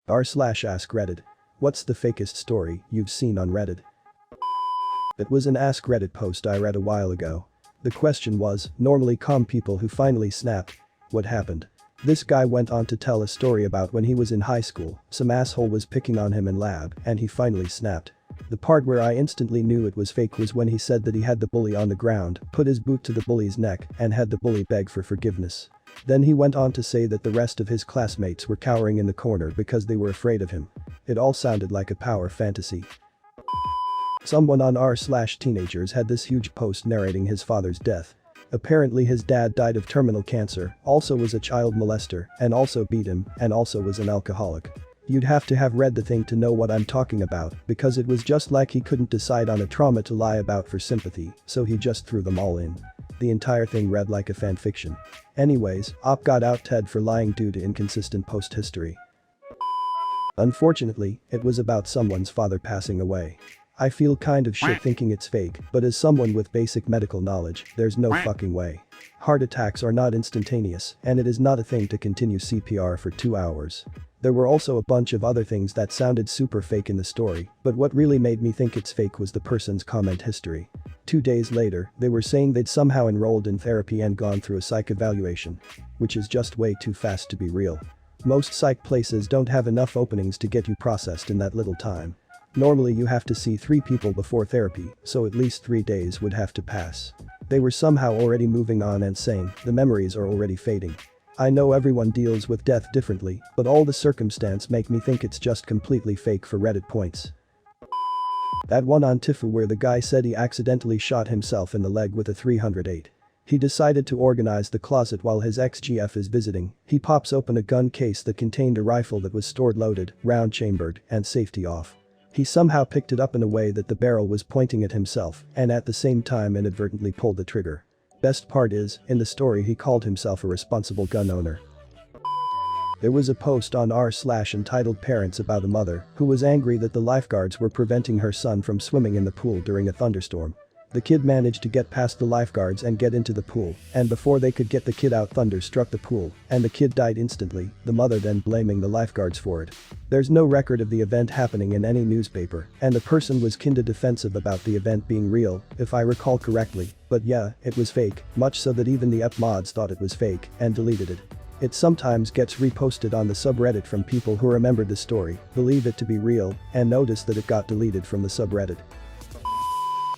r/AskReddit. What's the fakest story you've seen on Reddit? It was an AskReddit post I read a while ago. The question was, normally calm people who finally snapped. What happened? This guy went on to tell a story about when he was in high school, some asshole was picking on him in lab, and he finally snapped. The part where I instantly knew it was fake was when he said that he had the bully on the ground, put his boot to the bully's neck, and had the bully beg for forgiveness. Then he went on to say that the rest of his classmates were cowering in the corner because they were afraid of him. It all sounded like a power fantasy. Someone on r/teenagers had this huge post narrating his father's death. Apparently his dad died of terminal cancer, also was a child molester, and also beat him, and also was an alcoholic. You'd have to have read the thing to know what I'm talking about, because it was just like he couldn't decide on a trauma to lie about for sympathy, so he just threw them all in. The entire thing read like a fanfiction. Anyways, Op got out Ted for lying due to inconsistent post history. Unfortunately, it was about someone's father passing away. I feel kind of shit thinking it's fake, but as someone with basic medical knowledge, there's no fucking way. Heart attacks are not instantaneous, and it is not a thing to continue CPR for 2 hours. There were also a bunch of other things that sounded super fake in the story, but what really made me think it's fake was the person's comment history. 2 days later, they were saying they'd somehow enrolled in therapy and gone through a psych evaluation. Which is just way too fast to be real. Most psych places don't have enough openings to get you processed in that little time. Normally you have to see 3 people before therapy, so at least 3 days would have to pass. They were somehow already moving on and saying, the memories are already fading. I know everyone deals with death differently, but all the circumstance make me think it's just completely fake for Reddit points. That one on Tifu where the guy said he accidentally shot himself in the leg with a 308. He decided to organize the closet while his ex-GF is visiting. He pops open a gun case that contained a rifle that was stored loaded, round chambered, and safety off. He somehow picked it up in a way that the barrel was pointing at himself and at the same time inadvertently pulled the trigger. Best part is, in the story he called himself a responsible gun owner. There was a post on r/ entitled Parents about a mother who was angry that the lifeguards were preventing her son from swimming in the pool during a thunderstorm. The kid managed to get past the lifeguards and get into the pool, and before they could get the kid out, thunder struck the pool, and the kid died instantly, the mother then blaming the lifeguards for it. There's no record of the event happening in any newspaper, and the person was kinda defensive about the event being real, if I recall correctly, but yeah, it was fake, much so that even the mods thought it was fake and deleted it. It sometimes gets reposted on the subreddit from people who remembered the story, believe it to be real, and notice that it got deleted from the subreddit.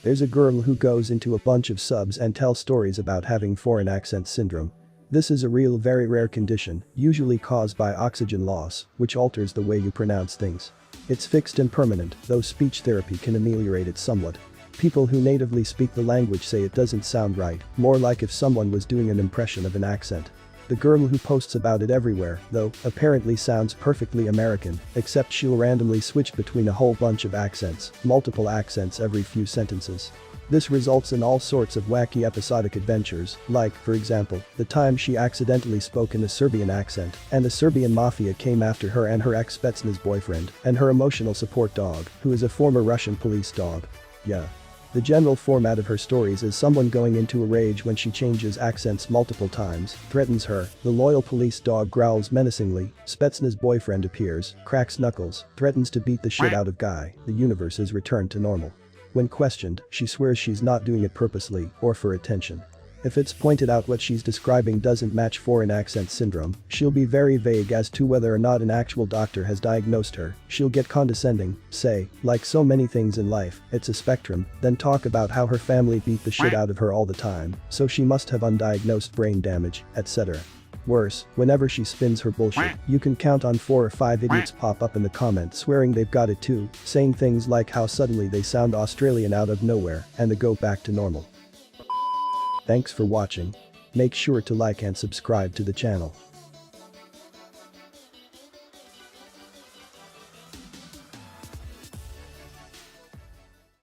There's a girl who goes into a bunch of subs and tells stories about having foreign accent syndrome. This is a real very rare condition, usually caused by oxygen loss, which alters the way you pronounce things. It's fixed and permanent, though speech therapy can ameliorate it somewhat. People who natively speak the language say it doesn't sound right, more like if someone was doing an impression of an accent. The girl who posts about it everywhere, though, apparently sounds perfectly American, except she'll randomly switch between a whole bunch of accents, multiple accents every few sentences. This results in all sorts of wacky episodic adventures, like, for example, the time she accidentally spoke in a Serbian accent, and the Serbian mafia came after her and her ex-Spetsnaz boyfriend, and her emotional support dog, who is a former Russian police dog. Yeah. The general format of her stories is someone going into a rage when she changes accents multiple times, threatens her, the loyal police dog growls menacingly, Spetsnaz boyfriend appears, cracks knuckles, threatens to beat the shit out of guy, the universe is returned to normal. When questioned, she swears she's not doing it purposely or for attention. If it's pointed out what she's describing doesn't match foreign accent syndrome, she'll be very vague as to whether or not an actual doctor has diagnosed her. She'll get condescending, say, like so many things in life, it's a spectrum, then talk about how her family beat the shit out of her all the time, so she must have undiagnosed brain damage, etc. Worse, whenever she spins her bullshit, you can count on 4 or 5 idiots pop up in the comments swearing they've got it too, saying things like how suddenly they sound Australian out of nowhere and they go back to normal. Thanks for watching. Make sure to like and subscribe to the channel.